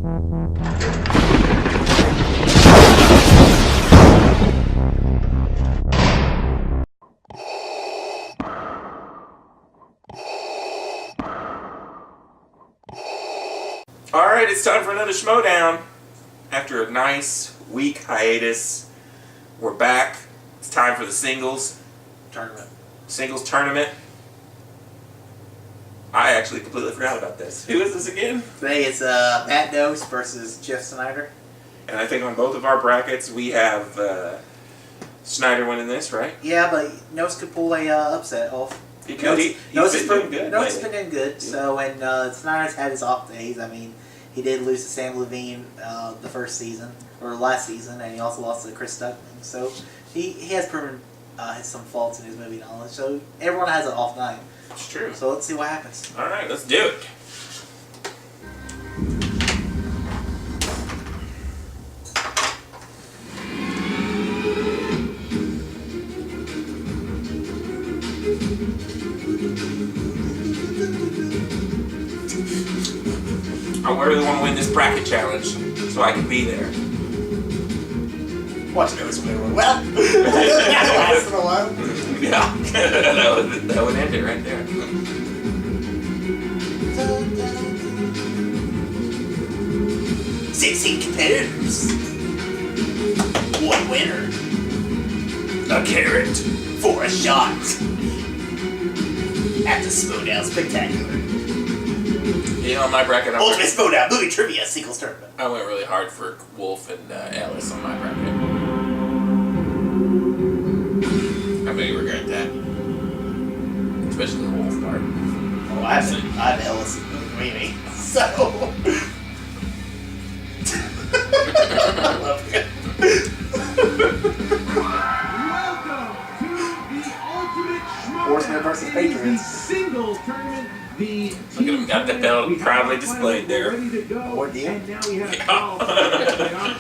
Alright, it's time for another Schmoedown. After a nice week hiatus, we're back. It's time for the singles tournament. I actually completely forgot about this. Who is this again? Today it's Matt Knost versus Jeff Sneider. And I think on both of our brackets we have Sneider winning this, right? Yeah, but Knost could pull a upset off. He could. He's been doing good. Knost has been doing good. Yeah. So when Sneider's had his off days, I mean, he did lose to Sam Levine the first season, or last season, and he also lost to Chris Stuckman. So he has proven some faults in his movie knowledge. So everyone has an off night. It's true. So let's see what happens. All right, let's do it. I really want to win this bracket challenge so I can be there. Watch Knost win. Well, last in a while. Yeah, that would end it right there. 16 competitors. One winner. A carrot for a shot. At the Schmoedown Spectacular. You know, my bracket, Ultimate Schmoedown Movie Trivia Singles Tournament. I went really hard for Wolf and Alice on my bracket. I may regret that. Especially the Wolf part. Oh, I have Ellis and Mimi, so... I love it. Welcome to the Ultimate Horsemen versus Patriots. Singles tournament. The Look at him, got the belt proudly displayed there. What do you? And now we have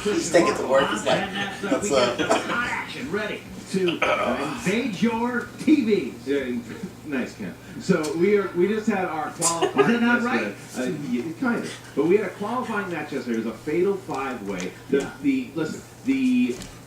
He's taking it to work. He's like, what's up? Hot action ready to invade your TVs. Yeah, nice, Ken. So we just had our qualifying. Is that not right? Yeah, kind of. But we had a qualifying match yesterday. It was a fatal five-way. The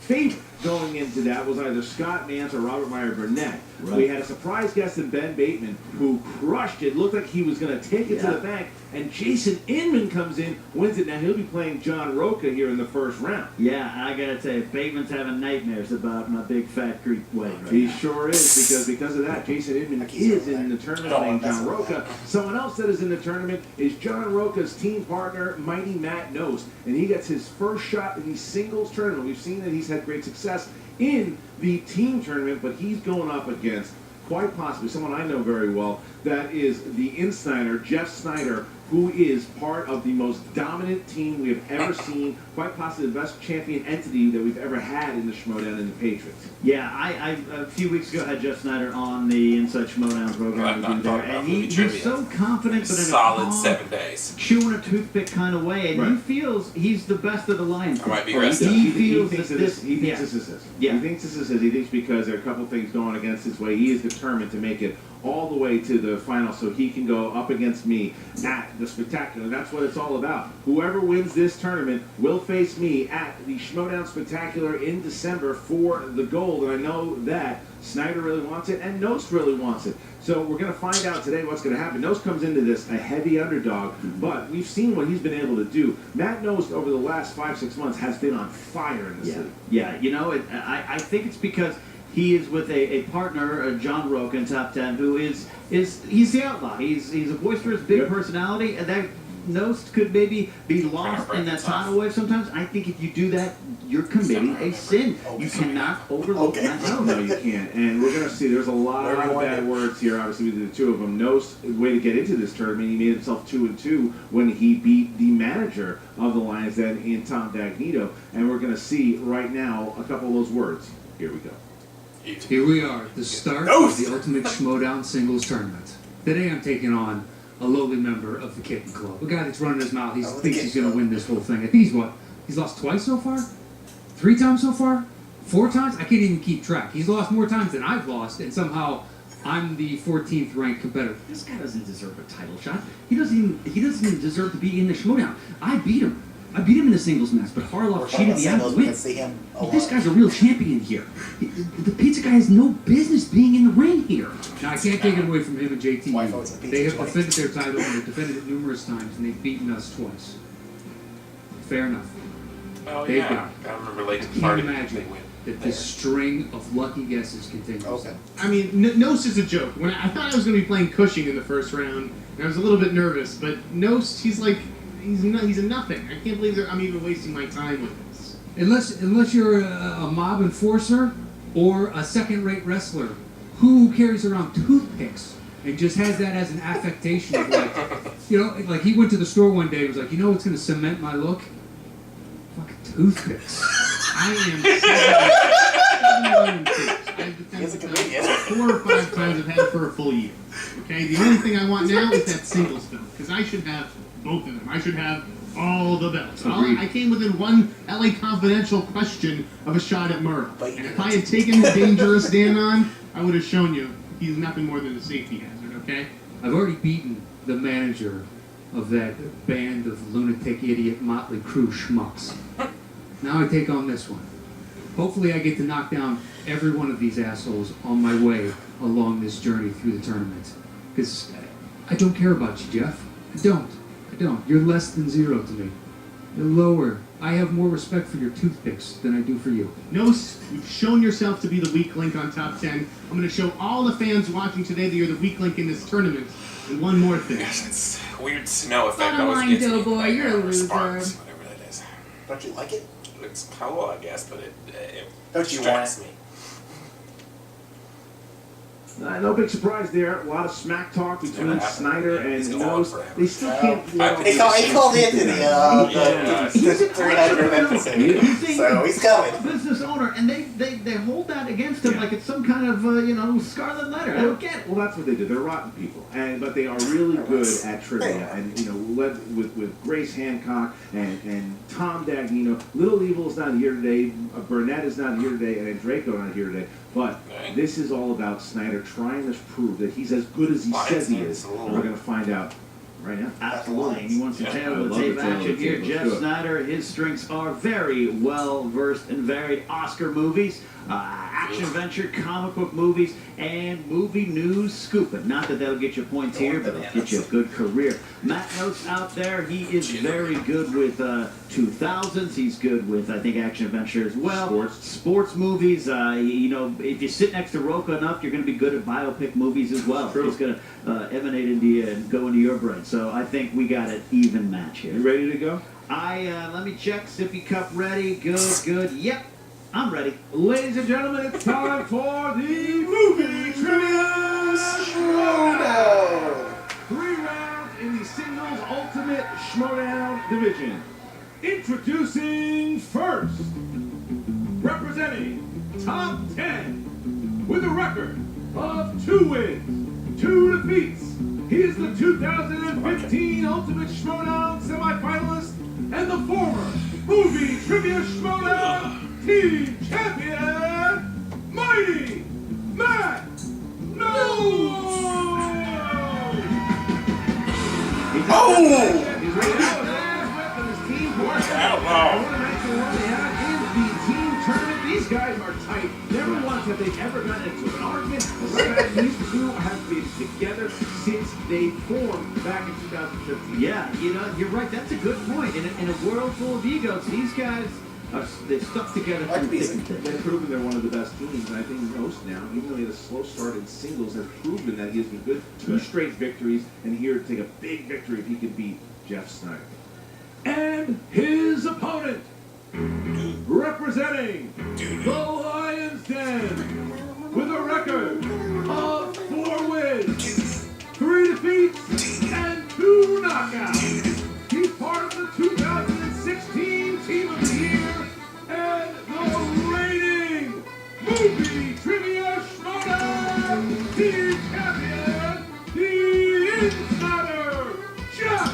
favorite going into that was either Scott Nance or Robert Meyer Burnett. Right. We had a surprise guest in Ben Bateman who crushed it. Looked like he was going to take it to the bank. And Jason Inman comes in, wins it. Now he'll be playing John Roca here in the first round. Yeah, I gotta tell you, Bateman's having nightmares about my big fat Greek weight. Right He now. sure is, because of that, Jason Inman is in the tournament playing John Roca. Someone else that is in the tournament is John Roca's team partner, Mighty Matt Knost. And he gets his first shot in the singles tournament. We've seen that he's had great success in the team tournament, but he's going up against, quite possibly, someone I know very well, that is the insider, Jeff Sneider, who is part of the most dominant team we have ever seen, quite possibly the best champion entity that we've ever had in the Schmoedown and the Patriots. Yeah, I a few weeks ago had Jeff Sneider on the Inside Schmoedown program we do there, and he's so confident, but in solid a 7 days, chewing a toothpick kind of way, and he feels he's the best of the line. I might be rested. rested. He thinks this is his. Yeah. He thinks this is his. He thinks because there are a couple things going against his way, he is determined to make it all the way to the final so he can go up against me at the Spectacular. That's what it's all about. Whoever wins this tournament will face me at the Schmoedown Spectacular in December for the gold, and I know that Sneider really wants it and Knost really wants it. So we're going to find out today what's going to happen. Knost comes into this a heavy underdog, but we've seen what he's been able to do. Matt Knost over the last 5-6 months has been on fire in this league. Yeah, you know, I think it's because he is with a partner, John Roca in Top 10, who he's the outlaw. He's a boisterous, big personality, and that Knost could maybe be lost in that tidal wave sometimes. I think if you do that, you're committing a sin. You cannot overlook that. No, you can't. And we're going to see there's a lot of bad words here, obviously, with the two of them. Knost, way to get into this tournament, he made himself 2-2 when he beat the manager of the Lions then in Tom Dagnito. And we're going to see right now a couple of those words. Here we go. Here we are, the start of the Ultimate Schmoedown Singles Tournament. Today I'm taking on a lowly member of the Kitten Club. A guy that's running his mouth, he thinks he's going to win this whole thing. I think he's lost twice so far? 3 times so far? 4 times? I can't even keep track. He's lost more times than I've lost, and somehow I'm the 14th ranked competitor. This guy doesn't deserve a title shot. He doesn't even deserve to be in the Schmoedown. I beat him I beat him in a singles match, but Harloff cheated me out of the win. This guy's a real champion here. The pizza guy has no business being in the ring here. Now, I can't take it away from him and JT. Wife They have defended their title, and they've defended it numerous times, and they've beaten us twice. Fair enough. Oh, They've yeah. got it. I remember late to the Can't party. imagine They win. that this string of lucky guesses continues. Okay. I mean, Knost is a joke. When I thought I was going to be playing Cushing in the first round, and I was a little bit nervous, but Knost, he's a nothing. I can't believe that I'm even wasting my time with this. Unless you're a mob enforcer or a second-rate wrestler who carries around toothpicks and just has that as an affectation of like, like he went to the store one day and was like, what's going to cement my look? Fucking toothpicks. I am 7 He's a comedian. 4 or 5 times I've had it for a full year. Okay, the only thing I want now is that singles belt, because I should have both of them. I should have all the belts. I came within one LA Confidential question of a shot at Murrow. And if I had taken the Dangerous Dan on, I would have shown you he's nothing more than a safety hazard, okay? I've already beaten the manager of that band of lunatic idiot Motley Crue schmucks. Now I take on this one. Hopefully I get to knock down every one of these assholes on my way along this journey through the tournament. Because I don't care about you, Jeff. I don't. You're less than zero to me. You're lower. I have more respect for your toothpicks than I do for you. Knost, you've shown yourself to be the weak link on Top 10. I'm going to show all the fans watching today that you're the weak link in this tournament. And one more thing. Gosh, it's weird snow effect Bottom always line, gets me. Doughboy, you're a Or loser. Sparks, whatever that is. Don't you like it? It's cool, I guess, but it Don't you distracts want me. No big surprise there. A lot of smack talk between Yeah, Sneider and he's going on Knost. forever. They still can't. He called into the 300 episode. So he's coming. Business owner, and they hold that against him like it's some kind of scarlet letter. I don't get it. Well, that's what they do. They're rotten people, but they are really good at trivia. And led with Grace Hancock and Tom Dagnino. Little Evil's not here today. Burnett is not here today, and Draco not here today. But this is all about Sneider trying to prove that he's as good as he says he is. And we're going to find out right now. Absolutely. He wants to I tail the love tape the tail of action the here. tape. Jeff Let's do it. Sneider, his strengths are very well versed in varied Oscar movies, action adventure, comic book movies, and movie news scooping. Not that that'll get you points here, but it'll get you a good career. Matt Knost out there, he is very good with 2000s. He's good with, I think, action adventure as well. Sports movies. If you sit next to Roca enough, you're going to be good at biopic movies as well. True. He's going to emanate into you and go into your brain. So I think we got an even match here. You ready to go? Let me check. Sippy cup ready. Good. Yep. I'm ready. Ladies and gentlemen, it's time for the movie trivia Schmoedown. 3 rounds in the singles ultimate Schmoedown division. Introducing first, representing Top 10 with a record of 2 wins, 2 defeats. He is the 2015 Ultimate Schmoedown semifinalist and the former Movie Trivia Schmoedown Team Champion, Mighty Matt Knost! He's ready to go. His team works out. The team tournament. These guys are tight. Never once have they ever gotten into an argument. These two have been together since they formed back in 2015. Yeah, you're right. That's a good point. In a world full of egos, these guys they've stuck together through thick and thin. They've proven they're one of the best teams, and I think Knost now, even though he had a slow start in singles, has proven that he has been good. 2 straight victories, and here to take a big victory if he can beat Jeff Sneider. And his opponent, representing the Lion's Den, with a record of 4 wins, 3 defeats, and 2 knockouts. He's part of the 2016 Team of the Year and the reigning Movie Trivia Schmoedown Team Champion, the Insider, Jeff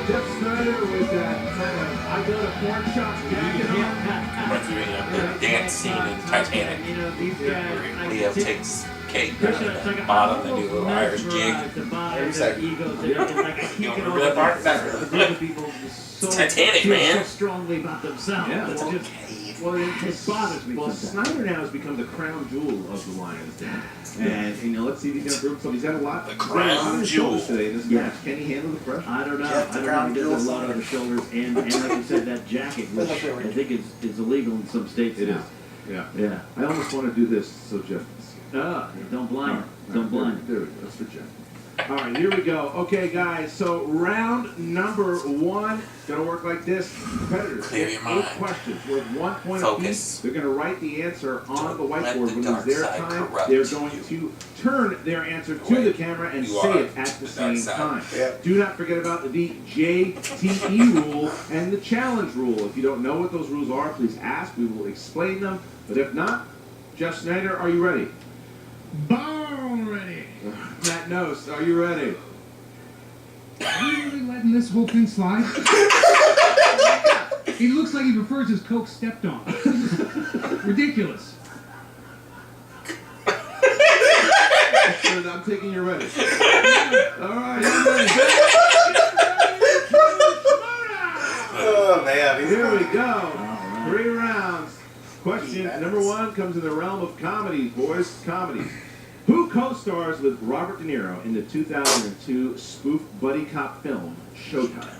Jeff Sneider with that kind of I go to porn shops jacket on. Went through the dance scene in Titanic. These guys, where Leo takes cake. It's like a Bottom, they do a little Irish jig. Every second. Egos. It's like I can't You get remember over that part? this. The group of people just so Titanic, feel man. so strongly about themselves. Yeah. It's just Well, it bothers me Well, sometimes. Snyder now has become the crown jewel of the Lions Den. And you know, let's see if he can improve himself. He's had a lot. The he's had a lot crown on his jewel. shoulders today in this Yeah. match. Can he handle the pressure? I don't know. Jeff, the I don't crown know. He does a jewel lot on his shoulders, and like you said, that jacket, which I think is illegal in some states It now. is. Yeah. Yeah. I almost want to do this so Jeff can see. Don't blind. All Don't right, blind. There we go. That's for Jeff. All right, here we go. Okay, guys. So round number 1 gonna work like this. Competitors Clear get your 8 mind. questions worth 1 point Focus. apiece. They're gonna write the answer on the Don't let whiteboard the when dark it's their side time. corrupt They're going you. to turn their answer to Wait, the camera and you say are it at the the dark same side. time. Yep. Do not forget about the JTE rule and the challenge rule. If you don't know what those rules are, please ask. We will explain them. But if not, Jeff Sneider, are you ready? Bone ready. Matt Knost, are you ready? Are you really letting this whole thing slide? He looks like he prefers his Coke stepped on. Ridiculous. I'm taking you ready. All right, I'm ready. Oh man, he's Here we funny. go. 3 rounds. Question number 1 comes in the realm of comedies, boys. Comedies. Who co-stars with Robert De Niro in the 2002 spoof buddy cop film Showtime?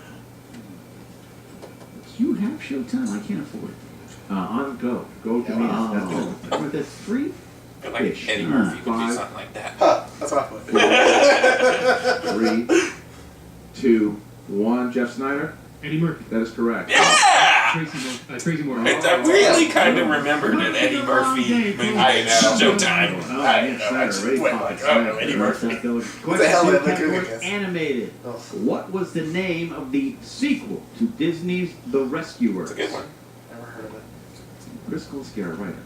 You have Showtime. I can't afford it. On Go. Go to me. That's With that's free. I feel like Ish. Eddie Murphy would do 5. something like that. Huh, that's what I put. 3, 2, 1. Jeff Sneider. Eddie Murphy. That is correct. Yeah! Tracy Morgan. I really kind of remembered an Eddie Murphy movie. I know. Showtime. Oh, I yeah, know. I Snyder, just Ray went Fox, like, oh, no, Snyder. Eddie Murphy. What the hell did I look Category at this? animated. Oh. What was the name of the sequel to Disney's The Rescuers? It's a good one. Never heard of it. Chris Kolsky, our writer,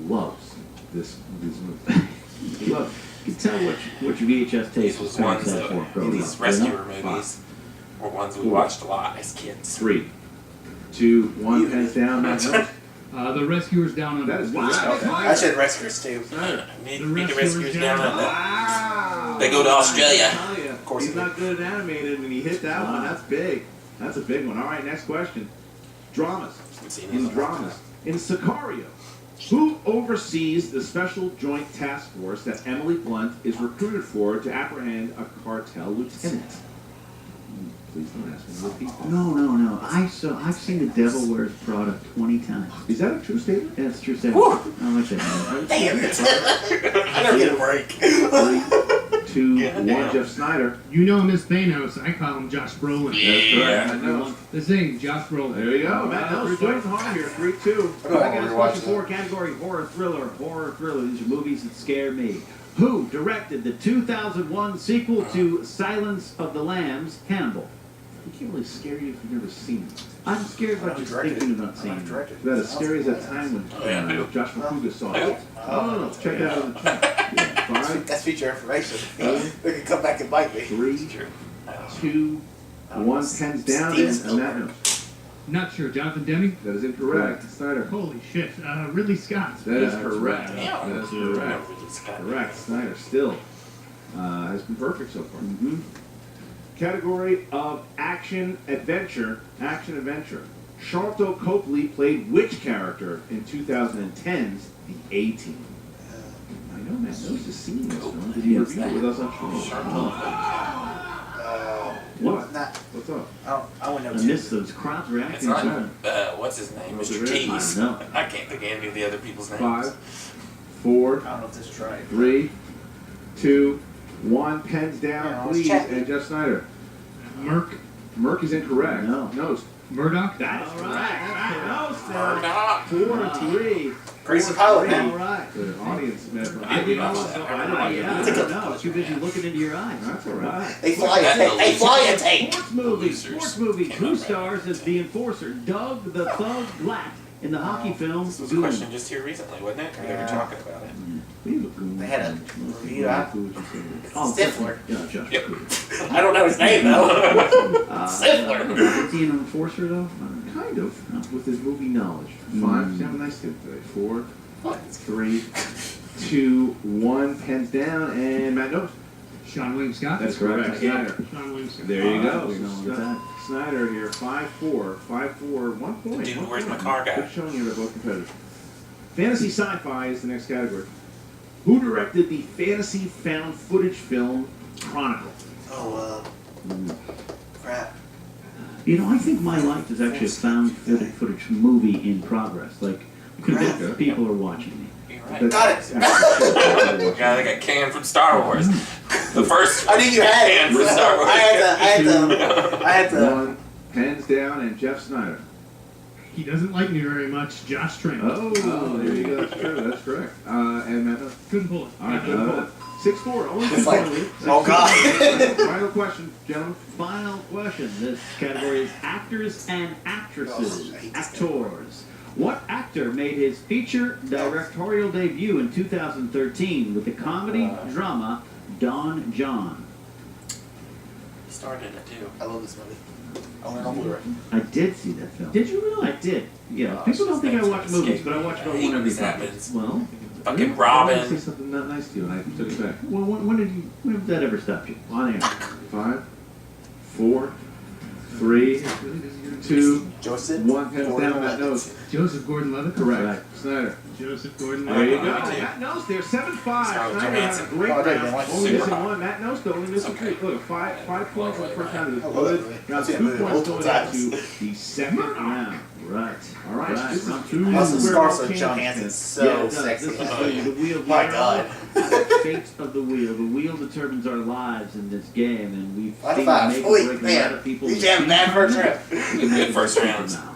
loves this movie. He loves it. You can tell which VHS These tape was was ones that for. growing these up. rescuer Five. movies were ones we watched a lot as kids. 3, 2, 1. Pens down. Matt Knost. The Rescuers Down Under. That is Wow. correct. I said Rescuers too. Need The the Rescuers rescuers down down under. Wow. They go to Australia. I tell ya, Of course he's he not good at animated, and he hit that one. That's big. That's a big one. All right, next question. Dramas. Haven't seen In these dramas. In Sicario, who oversees the special joint task force that Emily Blunt is recruited for to apprehend a cartel lieutenant? Please don't ask me to repeat that. No. I've seen The Devil Wears Prada 20 times. Is that a true statement? Yeah, it's true statement. I like that movie. Damn it! I never get a break. 3, 2, Yeah, 1. damn. Jeff Sneider. You know Miss Thanos. I call him Josh Brolin. Yeah. Matt Knost. The same, Josh Brolin. There you go. Matt Knost doing hard here. 3, 2. I don't I got want a to question rewatch for category horror thriller. Horror thriller. These are movies that scare me. Who directed the 2001 sequel to Silence of the Lambs, Cannibal? He can't really scare you if you've never seen it. I'm scared about I've just directed thinking it. about seeing I've it. directed it. About as scary as that time when Oh, yeah, I do. Josh McCouga saw I do. it. No. Check it out on the chat. Yeah. 5, That's future information. Oh. They can come back and bite me. 3, True. 2, 1. Pens down. Steven And Matt Knost. Not sure. Jonathan Demme? That is incorrect. Snyder. Holy shit. Ridley Scott. That is that's correct. Yeah. That is correct. Correct. Snyder still has been perfect so far. Mm-hmm. Category of action adventure. Action adventure. Charlton Copley played which character in 2010's The A-Team? I know Matt Knost has seen this film. Did he Yes, review it with us on show? What? Not, What's up? I wouldn't know. I missed those crowds It's reacting not, to it. what's his name? Was it Mr. really? Cheese. I know. I can't think of any of the other people's names. 5, 4, I don't know if this is right. 3, 2, 1. Pens down, Yeah, let's please. check. And Jeff Sneider. Merc. Merc is incorrect. No. Knost. Murdoch? That is All correct. right. Knost. Murdoch. 4-3. Crazy pilot, All man. right. The audience member. I didn't know I don't know. Too busy looking into your eyes. That's all right. They fly a tape. They fly a tape. Sports movies. Losers. Sports movies. Came Who out right. stars as the enforcer? Doug the Thug Glatt in the hockey film This was a Goon. question just here recently, wasn't it? They were talking about it. They had a review out. Oh, Stifler. Yeah, Josh. Yep. Clooney. I don't know his name though. Stifler. Is he an enforcer though? Kind of. With his movie knowledge. 5. Have a nice tip today. 4, 3, 2-1. Pens down, and Matt Nose. Sean William Scott. That's correct. Snyder. Sean Williams. There you go. that. Snyder here, 5-4. 5-4, 1 point. Dude, 1 where's point. my car guy? Good showing you they're both competitive. Fantasy sci-fi is the next category. Who directed the fantasy found footage film Chronicle? Oh, crap. You know, I think my life is actually a found footage movie in progress. Like, convinced people are watching me. You're right. Got it. The guy that got canned from Star Wars. The first I knew you had it. canned from Star Wars. I had to. 1, Pens down, and Jeff Snyder. He doesn't like me very much. Josh Trank. Oh, there you go. That's true. That's correct. And Matt Nose. Couldn't pull it. All right, 6-4. Only It's 2 like, point lead. oh God. Final question, gentlemen. Final question. This category is actors and actresses. Oh, I hate this Actors. What actor made his feature directorial debut in 2013 with the comedy drama Don John? He started it too. I love this movie. I want to know Blu-ray. I did see that film. Did you really? I did. Yeah. Oh, People don't think I it's watch movies, escape. but I watch about I hate one when every this couple. happens. Well, Fucking I wanted to say Robin. something not nice to you, and I took it back. well, when did that ever stop you? On air. 5, 4, 3, 2, Joseph. 1. Pens down, Matt Nose. Joseph Gordon-Levitt. Correct. Snyder. Joseph Gordon. There you go. Me too. Matt Nose there, 7-5. Scarlett Snyder has a Johansson. great Oh, I didn't round. watch Only it. missing 1. Matt Nose though, only missing Okay. 3. Look, 5 points in the first round. Is I love good. it. Now I've seen 2 it points multiple going times. into the second round. Right. All right. Right. This is Round two. Also, We're Scarlett all Johansson champions. so Yeah, it does. sexy. This is the wheel. My God. Fate of the wheel. The wheel determines our lives in this game, and we've High seen five. make or Wait, break a man. lot of people. You have a bad first round. We can make it First better rounds. now.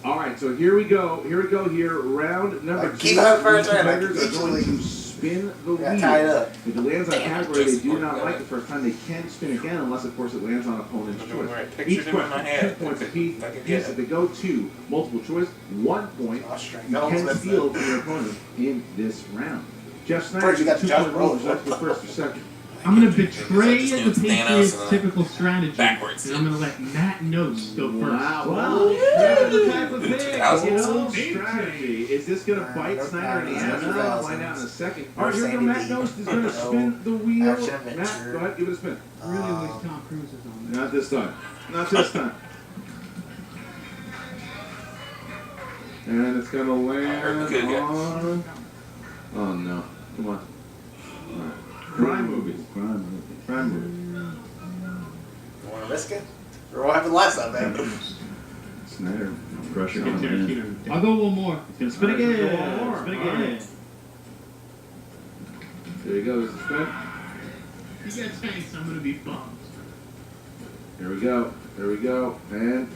All right, so here we go. Round number 2. Keep on first round. Competitors are going Usually- to spin the Got wheel. tied up. If it lands on a Damn, category they just do not worked like out. the first time, they can spin again, unless, of course, it lands on opponent's I choice. pictured Each it in my question, head. 2 points apiece. I could get Yes, it. if they go to multiple choice, 1 point. Oh, straight. You No, can that's steal it. from your opponent in this round. Jeff Snyder, First, you got 2 Josh point Brolin. rules. That's the first or second. I'm going to betray Just the doing Thanos Patriots' and then typical strategy. backwards. And I'm going to let Matt Nose go first. Wow. Well, that's the type of thing. 2000s. You know? Strategy. Is this going to bite Snyder in the ass? We'll find out in a second. All right, Or here we go. Sandy Matt B. Nose is going to spin the wheel. Action Matt, adventure. go ahead, give it a spin. Really wish Tom Cruise was on there. Not this time. Not this time. And it's going to land Good guy. on... Oh, no. Come on. All right. Crime movies. Crime movies. You want to risk it? Or what happened last time, man? Snyder. Pressure Get on him. Tarantino. I'll go one more. It's gonna spin All right, again. one more. Spin All right. again. There you go. There's the spin. If he gets tanks, I'm going to be bummed. Here we go. There we go. And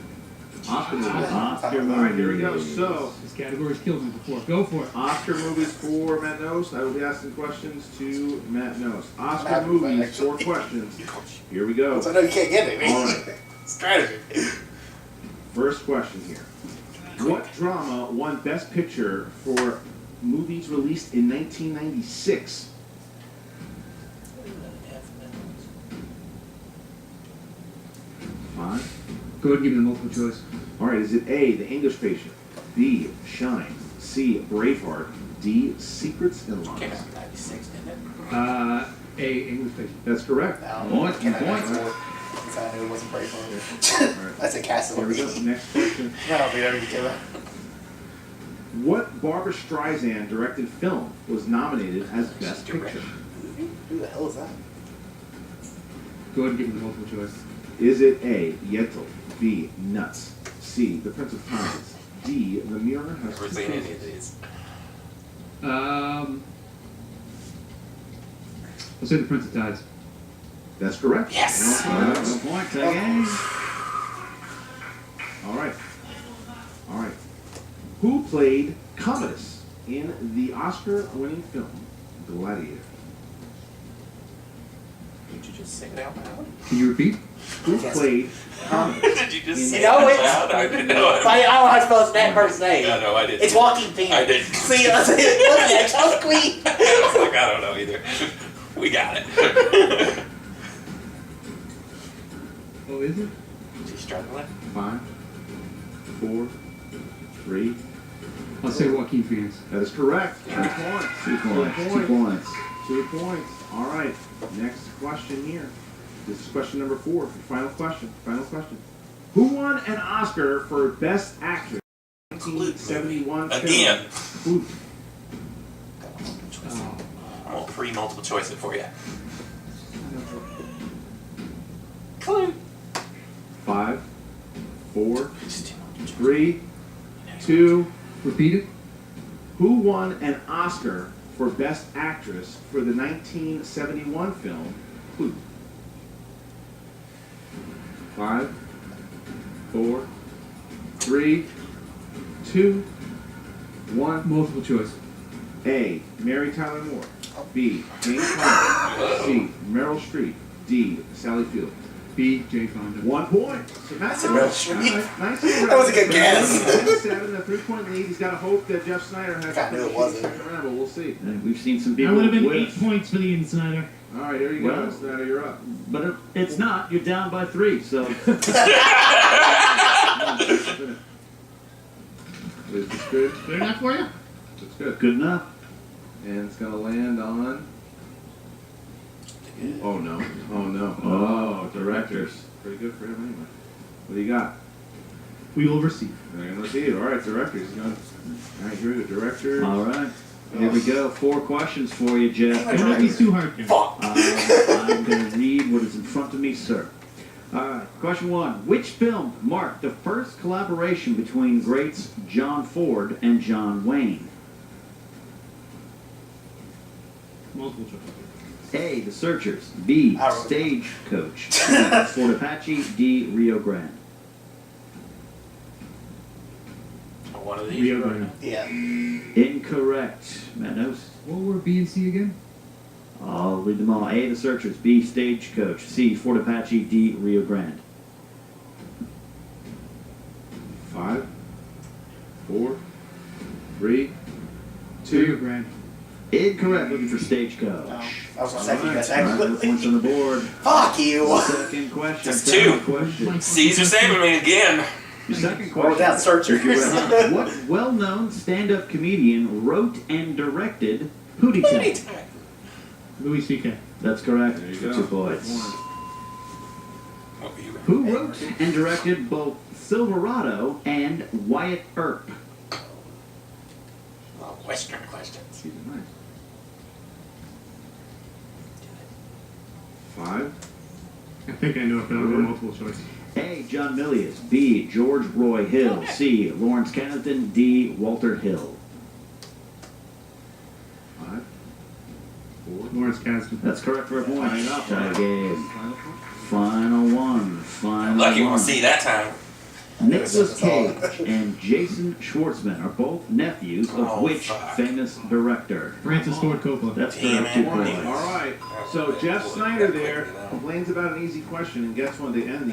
Oscar movies. Oscar All right, here we go. movies. So, This category's killed me before. Go for it. Oscar movies for Matt Nose. I will be asking questions to Matt Nose. Oscar happy, movies, actually. 4 questions. Here we go. So I know you can't get it. All right. Strategy. First question here. What drama won Best Picture for movies released in 1996? Five. Go ahead and give me the multiple choice. All right, is it A, The English Patient, B, Shine, C, Braveheart, D, Secrets and Came Lies? out in 96, didn't it? A English patient. That's correct. Point, Can I point. Since I knew it wasn't brave All right. That's a castle. Here we go. Next question. No, we already came out. What Barbara Streisand directed film was nominated as Best Picture? Who the hell is that? Go ahead and give me the multiple choice. Is it A, Yentl, B, Nuts, C, The Prince of Tides, D, The Mirror Has Never Two seen any Faces? of these. I'll say the Prince of Tides. That's correct. Yes! No Point again. All right. All right. Who played Commodus in the Oscar-winning film Gladiator? Did you just sing it out loud? Can you repeat? Who played Commodus? Did you just sing You know it it. out loud? I didn't know it. I don't know how to spell that person's name. Yeah, no, I didn't. It's Joaquin Phoenix. I didn't. See, look at that, Charles Queen. I was like, I don't know either. We got it. Oh, is it? Is he struggling? 5, 4, 3, I'll say Joaquin Phoenix. That is correct. 2 points. 2 points. 2 points. 2 points. All right. Next question here. This is question number 4. Final question. Final question. Who won an Oscar for Best Actress? 1971 Again. film. Ooh. I'm gonna pre-multiple choice it for you. Clue. 5, 4, 3, 2. Repeat it. Who won an Oscar for Best Actress for the 1971 film Clue? 5, 4, 3, 2, 1. Multiple choice. A. Mary Tyler Moore. B. Jane Fonda. C. Meryl Streep. D. Sally Field. B. J. Fonda. 1 point. So That's a Meryl Streep. Nice. That was a good guess. 7, the 3-point lead. He's got to hope that Jeff Snyder has I knew it wasn't. second round, but we'll see. And we've seen some That people would have been with- 8 points for the Snyder. All right, here you go. Well- Snyder, you're up. But it's not. You're down by 3, so... Is this good? Good enough for you? It's good. Good enough. And it's going to land on... Oh, no. Oh, no. Oh, directors. Pretty good for him anyway. What do you got? We will receive. They're going to receive. All right, directors. All right, here we go. Directors. All right. Here we go. 4 questions for you, Jeff. Don't make these too hard. Jim. Fuck. I'm going to read what is in front of me, sir. All right. Question 1. Which film marked the first collaboration between greats John Ford and John Wayne? Multiple choice. A. The Searchers. B. I wrote it. Stagecoach. C. Fort Apache. D. Rio Grande. One of these. Rio Grande. Yeah. Incorrect. Manos. What were B and C again? I'll read them all. A. The Searchers. B. Stagecoach. C. Fort Apache. D. Rio Grande. 5, 4, 3, Rio 2. Grande. Incorrect. Looking for Stagecoach. No, I was going to second guess, All right, no points actually. on the board. Fuck you. Second question. That's second 2. question. C's saving me again. Your second Roll question. down, Searchers. What well-known stand-up comedian wrote and directed Hootie Tang? Louis C.K. That's correct. There you For go. 2 points. What were you? Who wrote and directed both Silverado and Wyatt Earp? Western questions. These are nice. 5, I think I know it, but I'll go multiple choice. A. John Milius. B. George Roy Hill. C. Lawrence Kennedy. D. Walter Hill. 5, 4. Lawrence Kasdan. That's correct for a point. Line up. Tie game. Final point. Final one. Final Lucky one. we'll see that time. Nicholas Cage and Jason Schwartzman are both nephews of Oh, which fuck. famous director? Francis Ford Coppola. That's Damn correct. it. 2 All points. right. So Jeff Snyder there complains about an easy question and gets one to end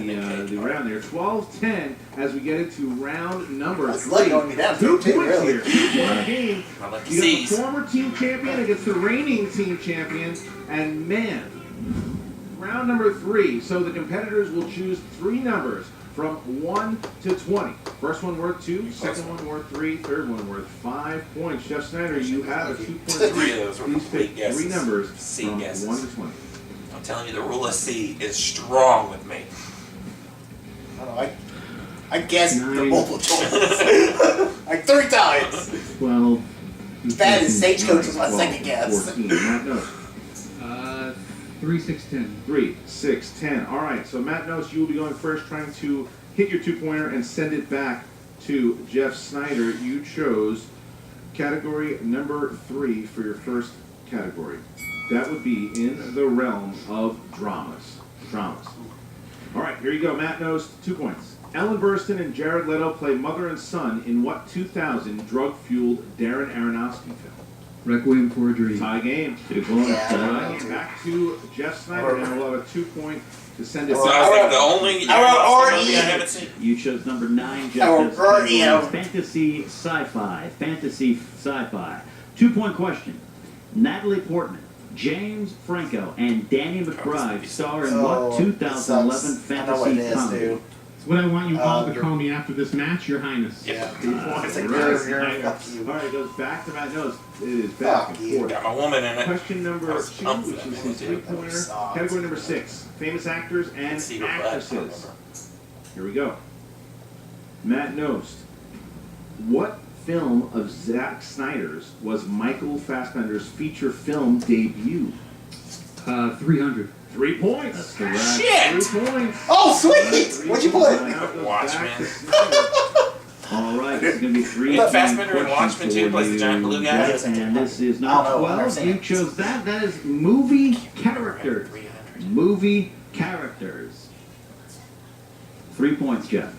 the round there. 12-10 as we get into round number That's 3. like going me down 2 2-2, points really. here. 2-point game. I like the You got the C's. former team champion against the reigning team champion, and man, round number 3. So the competitors will choose 3 numbers from 1 to 20. First one worth 2, second one worth 3, third one worth 5 points. Jeff Snyder, you have a 2-point 3 of those were Please pick complete guesses. 3 numbers C from guesses. 1 to 20. I'm telling you, the rule of C is strong with me. I don't know, I guessed the 9. multiple choice. Like 3 times. 12. Bad as Stagecoach was my 12, second guess. 14. Matt knows. 3, 6, 10. 3, 6, 10. All right, so Matt knows you will be going first, trying to hit your 2-pointer and send it back to Jeff Snyder. You chose category number 3 for your first category. That would be in the realm of dramas. Dramas. All right, here you go. Matt knows 2 points. Ellen Burstyn and Jared Leto play mother and son in what 2000 drug-fueled Darren Aronofsky film? Requiem for a Dream. Tie game. 2 points. Yeah. Tie. Back to Jeff Snyder now. We'll have a 2-point to send it So back. I was like the only I wrote movie I R.E. haven't seen. You chose number 9, Jeff. Oh, This right, category yeah. is Fantasy sci-fi. Fantasy sci-fi. 2-point question. Natalie Portman, James Franco, and Danny McBride star in Oh, what 2011 sucks. I know what fantasy it is, comedy? dude. It's what I want you all to you're- call me after this match, Your Highness. Yeah. It's like, Right. fuck you. All right, it goes back to Matt Nose. It is back Fuck and you. forth. Got my woman in it. Question number I was 2, pumped which for is that his one, too. three-pointer. Sucks. Category number 6, famous actors and See her butt, I don't actresses. remember. Here we go. Matt Nost. What film of Zack Snyder's was Michael Fassbender's feature film debut? 300. 3 points. That's correct. Shit! 3 points. Oh, sweet! What'd you put? Now it goes Watchmen. back to Snyder. All right, it's going to be 3. Isn't Fassbender in questions Watchmen too? for Plays the you. giant blue guy? Yes, and this is I not don't know, I've never 12. seen You it. chose that. That is movie characters. 300. Movie characters. 3 points, Jeff.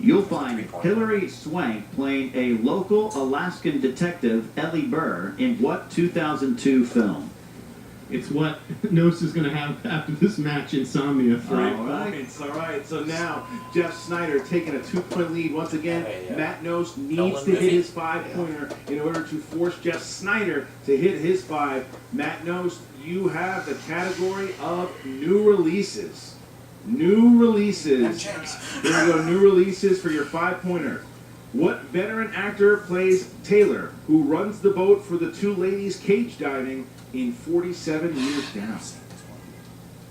You'll find 3 points. Hilary Swank playing a local Alaskan detective, Ellie Burr, in what 2002 film? It's what Nose is going to have after this match, Insomnia. 3 All right. points. All right. So now Jeff Snyder taking a 2-point lead once again. Yeah. Matt Nost needs Nolan to hit movie. his 5-pointer in order to force Jeff Snyder to hit his 5. Matt Nost, you have the category of new releases. New releases. Here we go. New releases for your 5-pointer. What veteran actor plays Taylor, who runs the boat for the two ladies cage diving in 47 Years Down?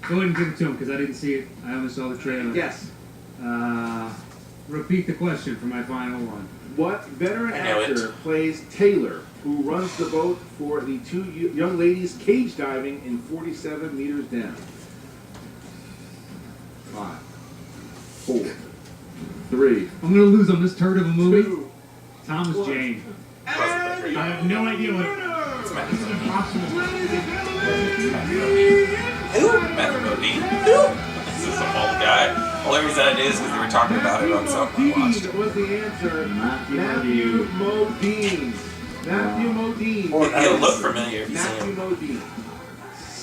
Go ahead and give it to him because I didn't see it. I only saw the trailer. Yes. Repeat the question for my final one. What veteran I know actor plays Taylor, who runs the boat for the two young ladies cage diving in 47 Meters Down? 5, 4, 3, I'm gonna lose on this turd of a movie. 2, Thomas 1. Jane. I have no idea what. It's Matthew This is impossible. Who? Modine. This is some old guy. Only reason I did is because they were talking about it on something I watched. Modine was the answer. Matthew Matthew Modine. Matthew Modine. He'll look familiar if you see Matthew him. Modine.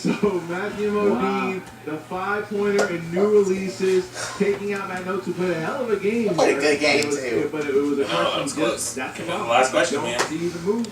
So Matthew Modine, the 5-pointer in new releases, taking out Matt Notes, who played a hell of a game. Played a there. good game, It was- too. But it was a No, question. that was close. That's Come the on, last question, don't man. see the movie.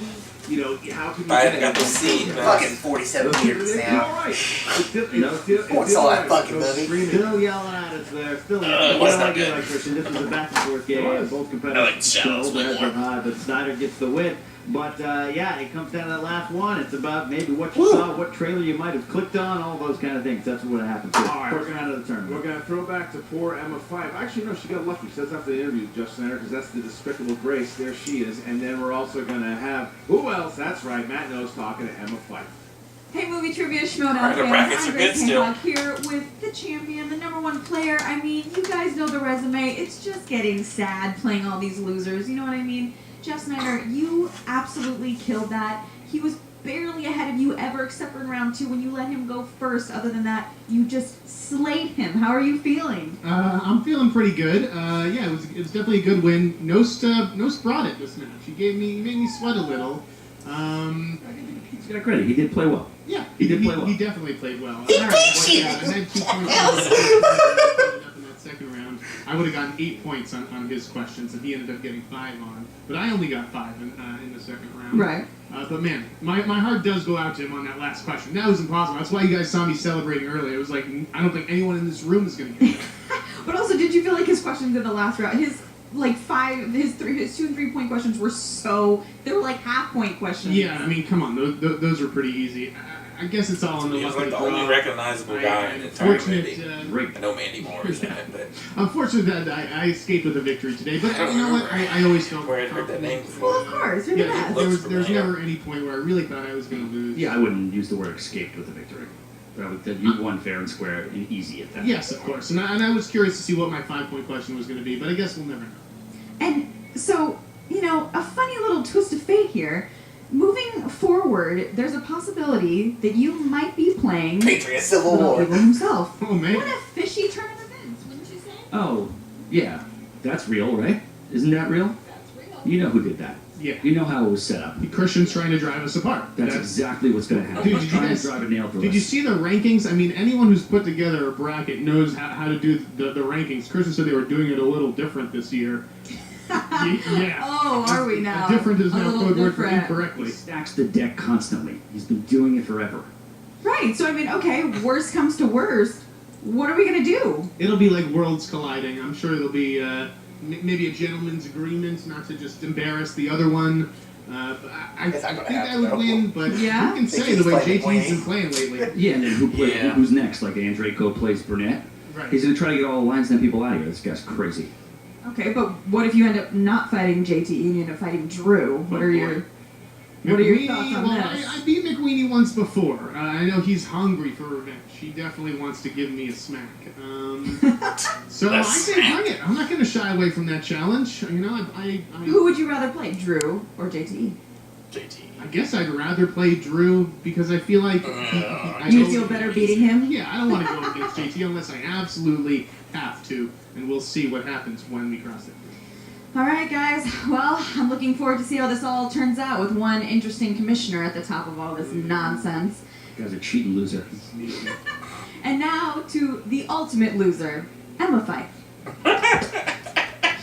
You know, how can you I hadn't get got to see it, man. Fucking 47 years It's now. all right. It's still, No. it's still, Who saw that fucking Go movie? screaming. Still yelling at us there. Still yelling. was Well, not I get good. it, Christian. This was a back and forth It game. was. Both I competitors like shallows still way heads more. are high, but Snyder gets the win. But yeah, it comes down to that last one. It's about maybe what you saw, what trailer you might have clicked on, all those kind of things. That's what happens here. All right. First round of the tournament. We're going to throw back to poor Emma 5. Actually, no, she got lucky. She doesn't have to interview Jeff Snyder because that's the despicable Grace. There she is. And then we're also going to have, who else? That's right, Matt Knows talking to Emma Fife. Hey, Movie Trivia Schmoedown Alright, the fans. brackets I'm are Grace good still. Hancock here with the champion, the #1 player. I mean, you guys know the resume. It's just getting sad playing all these losers. You know what I mean? Jeff Snyder, you absolutely killed that. He was barely ahead of you ever, except for in round 2 when you let him go first. Other than that, you just slayed him. How are you feeling? I'm feeling pretty good. Yeah, it was definitely a good win. Nost brought it this match. He made me sweat a little. He's got credit. He did play well. Yeah, He did play well. He definitely played well. He All right, beat but, you! yeah, I had 2 points in that second round. I would have gotten 8 points on his questions, and he ended up getting 5 on. But I only got 5 in the second round. Right. But man, my heart does go out to him on that last question. That was impossible. That's why you guys saw me celebrating earlier. It was like, I don't think anyone in this room is going to get it. But also, did you feel like his questions in the last round, his 2 and 3 point questions were they were like half-point questions. Yeah, I mean, come on. Those were pretty easy. I guess it's all in the He was luck like of the the only draw. recognizable guy in the entire movie. Fortunate, I know Mandy Moore is in it, but unfortunate that I escaped with a victory today. But I don't you know what? remember I always felt where I'd heard that name before. Well, of course, you're the Yeah, best. Looks there's familiar. never any point where I really thought I was going to lose. Yeah, I wouldn't use the word escaped with a victory. But I would that you won fair and square and easy at that. Yes, of course. And I was curious to see what my 5-point question was going to be, but I guess we'll never know. And so, a funny little twist of fate here. Moving forward, there's a possibility that you might be playing Patriot Civil Little War. Hitler himself. Oh, man. What a fishy turn of events, wouldn't you say? Oh, yeah. That's real, right? Isn't that real? That's real. You know who did that. Yeah. You know how it was set up. Christian's trying to drive us apart. That's exactly what's going to happen. Dude, He's did you trying guys- to drive a nail through Did you us. see the rankings? I mean, anyone who's put together a bracket knows how to do the rankings. Christian said they were doing it a little different this year. Yeah. Oh, are we now? Different is A now little code word for different. He incorrectly. stacks the deck constantly. He's been doing it forever. Right, so okay, worst comes to worst. what are we gonna do? It'll be like worlds colliding. I'm sure there'll be maybe a gentleman's agreement not to just embarrass the other one. I think I would win, but Yeah? who can say the way JT's been playing lately? Yeah, and then who's next? Like Andrejko plays Burnett. Right. He's gonna try to get all the lines and people out of here. This guy's crazy. Okay, but what if you end up not fighting JT and you end up fighting Drew? What are your thoughts on this? I beat McWeenie once before. I know he's hungry for revenge. He definitely wants to give me a smack. So I say bring it. I'm not going to shy away from that challenge. You know, Who would you rather play, Drew or JT? JT. I guess I'd rather play Drew because I feel like You feel better beating him? Yeah, I don't want to go against JT unless I absolutely have to, and we'll see what happens when we cross it. All right, guys. Well, I'm looking forward to see how this all turns out with one interesting commissioner at the top of all this nonsense. You guys are cheating loser. And now to the ultimate loser, Emma Fife.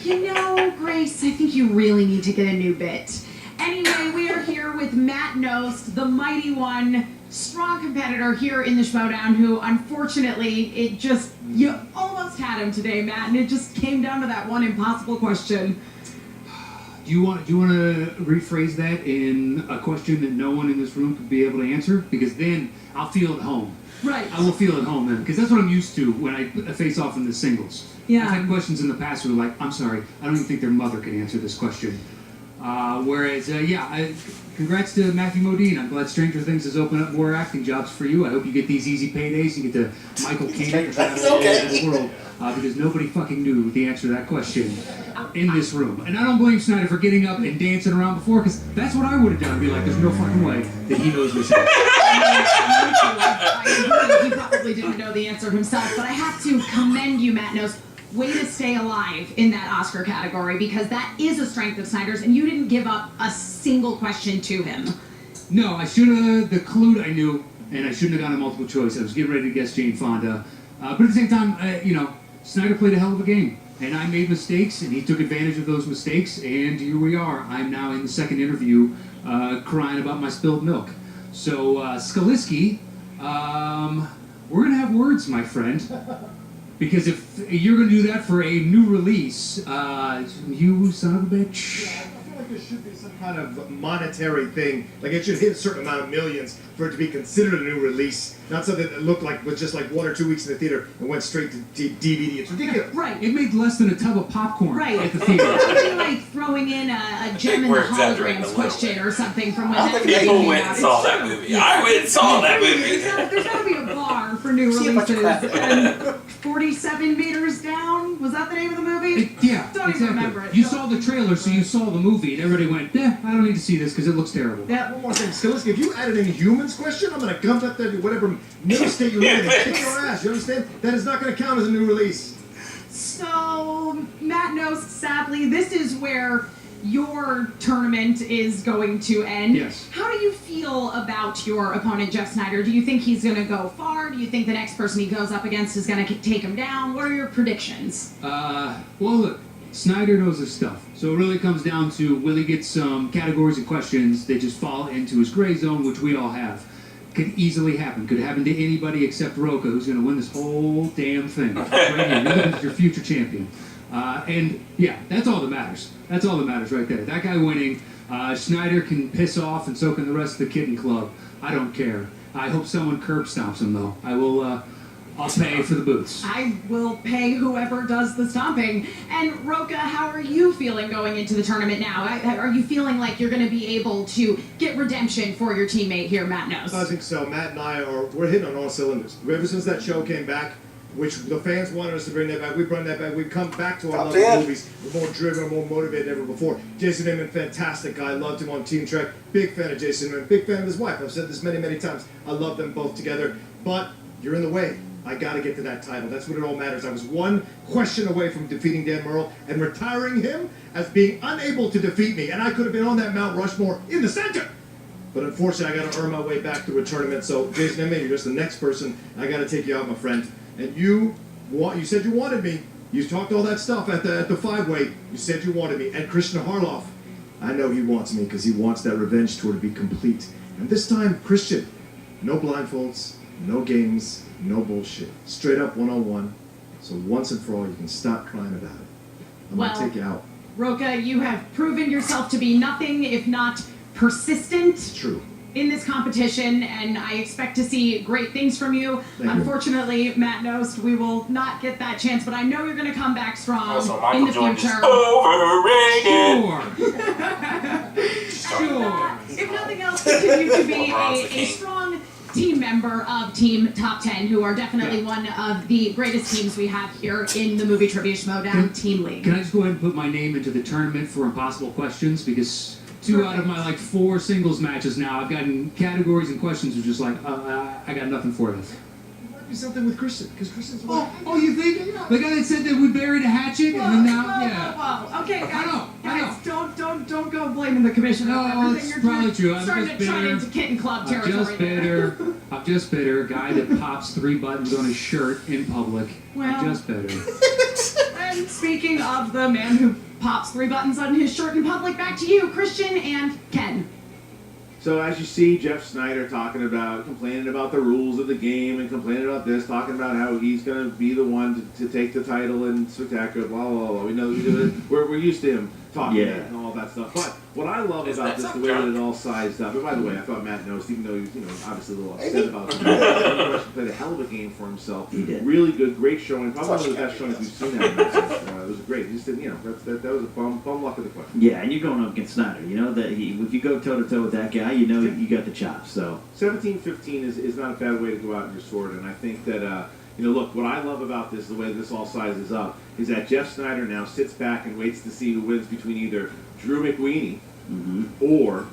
You know, Grace, I think you really need to get a new bit. Anyway, we are here with Matt Knost, the mighty one, strong competitor here in the Schmoedown, who unfortunately, you almost had him today, Matt, and it just came down to that one impossible question. Do you want to rephrase that in a question that no one in this room could be able to answer? Because then I'll feel at home. Right. I will feel at home then, because that's what I'm used to when I face off in the singles. Yeah. I've had questions in the past where like, I'm sorry, I don't even think their mother can answer this question. Congrats to Matthew Modine. I'm glad Stranger Things has opened up more acting jobs for you. I hope you get these easy paydays. You get to Michael Caine travel the world because nobody fucking knew the answer to that question in this room. And I don't blame Sneider for getting up and dancing around before because that's what I would have done. Be like, there's no fucking way that he knows this answer. I agree. He probably didn't know the answer himself, but I have to commend you, Matt Knost. Way to stay alive in that Oscar category because that is a strength of Sneider's, and you didn't give up a single question to him. No, I should have. The clue I knew, and I shouldn't have gone a multiple choice. I was getting ready to guess Jane Fonda, but at the same time, Sneider played a hell of a game, and I made mistakes, and he took advantage of those mistakes, and here we are. I'm now in the second interview, crying about my spilled milk. So, Skaliski, we're gonna have words, my friend. Because if you're going to do that for a new release, you son of a bitch. Yeah, I feel like there should be some kind of monetary thing. Like it should hit a certain amount of millions for it to be considered a new release. Not something that looked like was just like 1 or 2 weeks in the theater and went straight to DVD. It's ridiculous. Right. It made less than a tub of popcorn at the theater. That would be like throwing in a Gem and the Holograms question or something from when that movie People came went out. and saw that movie. I went and saw that movie. There's got to be a bar for new releases. And 47 Meters Down? Was that the name of the movie? Yeah, Don't even remember it. You saw the trailer, so you saw the movie, and everybody went, I don't need to see this because it looks terrible. Yeah, one more thing. Skaliski, if you added any humans question, I'm going to come up there to whatever middle state you're in and kick your ass. You understand? That is not going to count as a new release. So, Matt Knost, sadly, this is where your tournament is going to end. Yes. How do you feel about your opponent, Jeff Sneider? Do you think he's going to go far? Do you think the next person he goes up against is going to take him down? What are your predictions? Well, look, Sneider knows his stuff. So it really comes down to will he get some categories and questions that just fall into his gray zone, which we all have. Could easily happen. Could happen to anybody except Roka, who's going to win this whole damn thing. Right here. You're looking at your future champion. And yeah, that's all that matters. That's all that matters right there. That guy winning, Sneider can piss off and so can the rest of the kitten club. I don't care. I hope someone curb stomps him though. I'll pay for the boots. I will pay whoever does the stomping. And Roka, how are you feeling going into the tournament now? Are you feeling like you're going to be able to get redemption for your teammate here, Matt Knost? I think so. Matt and I we're hitting on all cylinders. Ever since that show came back, which the fans wanted us to bring that back, we brought that back. We've come back to our love of movies. We're more driven, more motivated than ever before. Jason Inman, fantastic guy. Loved him on Team Trek. Big fan of Jason Inman. Big fan of his wife. I've said this many, many times. I love them both together. But you're in the way. I got to get to that title. That's what it all matters. I was one question away from defeating Dan Murrell and retiring him as being unable to defeat me. And I could have been on that Mount Rushmore in the center. But unfortunately, I got to earn my way back through a tournament. So, Jason Inman, you're just the next person. I got to take you out, my friend. And you said you wanted me. You talked all that stuff at the five-way. You said you wanted me. And Christian Harloff, I know he wants me because he wants that revenge tour to be complete. And this time, Christian, no blindfolds, No games, no bullshit. Straight up one-on-one. So once and for all, you can stop crying about it. I'm gonna take you out. Roca, you have proven yourself to be nothing if not persistent. It's true. In this competition, and I expect to see great things from you. Unfortunately, Matt Knost, we will not get that chance, but I know you're going to come back strong in the future. Overrated. Sure. If nothing else, continue to be a strong team member of Team Top 10, who are definitely one of the greatest teams we have here in the Movie Trivia Schmoedown Team League. Can I just go ahead and put my name into the tournament for impossible questions? Because 2 out of my 4 singles matches now, I've gotten categories and questions are just like, I got nothing for this. You might do something with Christian, because Christian's Oh, you think? The guy that said that we buried a hatchet, and then now, yeah. Whoa. Okay, guys, I know. Don't go blaming the commissioner. No, it's probably true. I'm starting just to turn bitter. into kitten club territory. I'm just bitter. A guy that pops 3 buttons on his shirt in public. Well. I'm just bitter. And speaking of the man who pops 3 buttons on his shirt in public, back to you, Christian and Ken. So as you see Jeff Sneider complaining about the rules of the game and complaining about this, talking about how he's going to be the one to take the title and spectacular, blah, blah, blah. We know we're used to him talking and all that stuff. But what I love about this, the way that it all sized up, and by the way, I thought Matt Knost, even though he was, obviously a little upset about it, he played a hell of a game for himself. He did. Really good, great showing. Probably one of the best showings we've seen out of him. It was great. He just didn't, that was a bum luck of the question. Yeah, and you're going up against Sneider. You know that if you go toe-to-toe with that guy, you know you got the chops. So 17-15 is not a bad way to go out in your sword, and I think that look, what I love about this, the way this all sizes up, is that Jeff Sneider now sits back and waits to see who wins between either Drew McWeeny or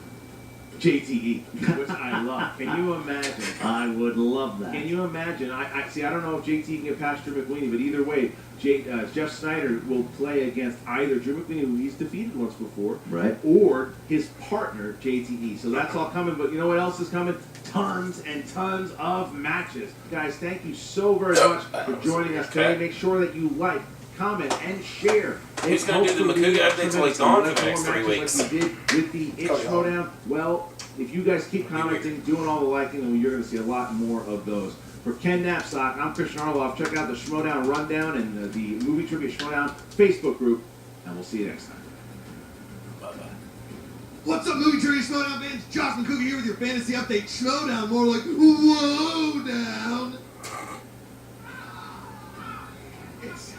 JTE, which I love. Can you imagine? I would love that. Can you imagine? I don't know if JT can get past Drew McWeeny, but either way, Jeff Sneider will play against either Drew McWeeny, who he's defeated once before, right, or his partner, JTE. So that's all coming, but you know what else is coming? Tons and tons of matches. Guys, thank you so very much for joining us today. Make sure that you like, comment, and share. Who's going to do the Makuga update till he's gone for the next 3 weeks? Like we did with the Schmoedown. Well, if you guys keep commenting, doing all the liking, you're going to see a lot more of those. For Ken Knapsack, I'm Christian Arloff. Check out the Schmoedown Rundown and the Movie Trivia Schmoedown Facebook group, and we'll see you next time. Bye-bye. What's up, Movie Trivia Schmoedown fans? Josh McCougar here with your fantasy update. Schmoedown, more like whoa down. It's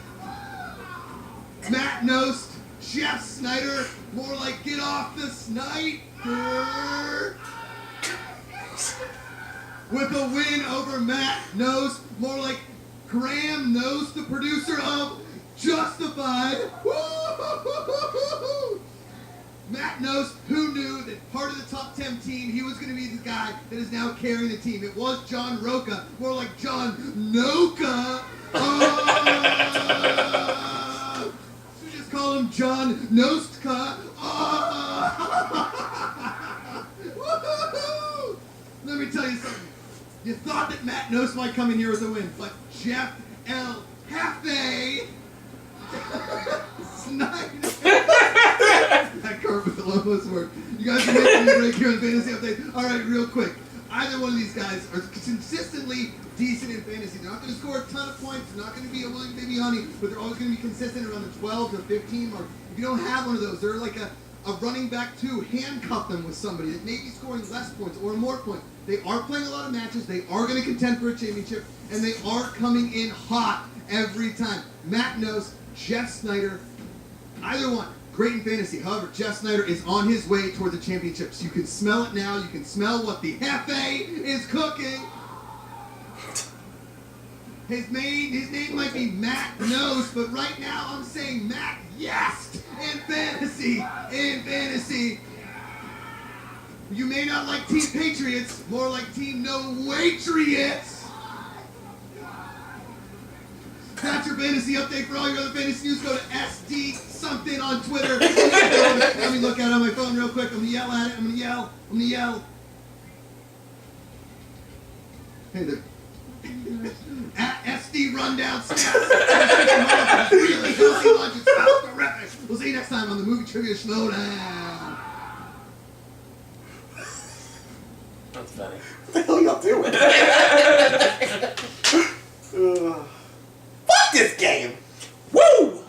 Matt Knost, Jeff Sneider, more like get off the Snider. With a win over Matt Knost, more like Graham Knost, the producer of Justified. Woo-hoo-hoo-hoo-hoo. Matt Knost, who knew that part of the top 10 team, he was going to be the guy that is now carrying the team. It was John Roca, more like John Noka. We just call him John Nostka. Let me tell you something. You thought that Matt Knost might come in here with a win, but Jeff L. Hafe Sneider. That Kermit almost worked. You guys are making me break here on Fantasy Update. All right, real quick. Either one of these guys are consistently decent in fantasy. They're not going to score a ton of points. They're not going to be a William Baby Honey, but they're always going to be consistent around the 12 to 15 mark. If you don't have one of those, they're like a running back too. Handcuff them with somebody that may be scoring less points or more points. They are playing a lot of matches. They are going to contend for a championship, and they are coming in hot every time. Matt Knost, Jeff Sneider, either one, great in fantasy. However, Jeff Sneider is on his way towards the championships. You can smell it now. You can smell what the Hefe is cooking. His name might be Matt Knost, but right now I'm saying Matt Yes in fantasy. In fantasy. You may not like Team Patriots, more like Team No Waitriots. That's your fantasy update. For all your other fantasy news, go to SD something on Twitter. Let me look at it on my phone real quick. I'm gonna yell at it. I'm gonna yell. Hey there. At SD Rundown Snaps. Really healthy lunches. Terrific. We'll see you next time on the Movie Trivia Schmoedown. That's funny. What the hell y'all doing? this game! Woo!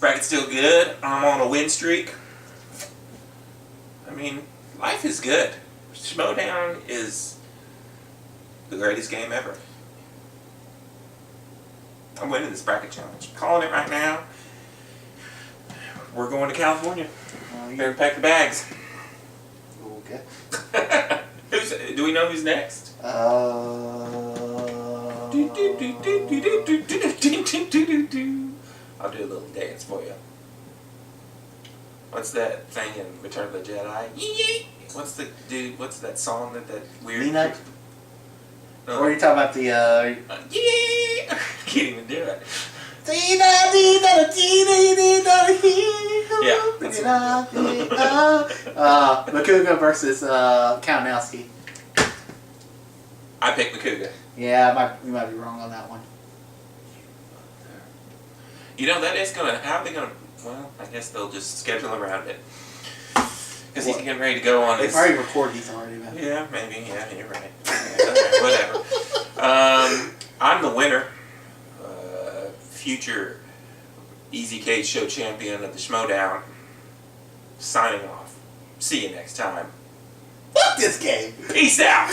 Bracket's still good. I'm on a win streak. I mean, life is good. Schmoedown is the greatest game ever. I'm winning this bracket challenge. I'm calling it right now. We're going to California. Better pack the bags. Okay. Do we know who's next? I'll do a little dance for you. What's that thing in Return of the Jedi? What's that song that weird? Midnight? No. Or are you talking about the Can't even do it. Yeah, that's Makuga versus Kalinowski. I picked Makuga. Yeah, you might be wrong on that one. You know, that is gonna. How are they gonna? Well, I guess they'll just schedule around it. Because he's getting ready to go on. They probably record these already, man. Yeah, maybe. Yeah, you're right. Okay, whatever. I'm the winner. Future Easy Cage Show champion of the Schmoedown. Signing off. See you next time. Fuck this game. Peace out.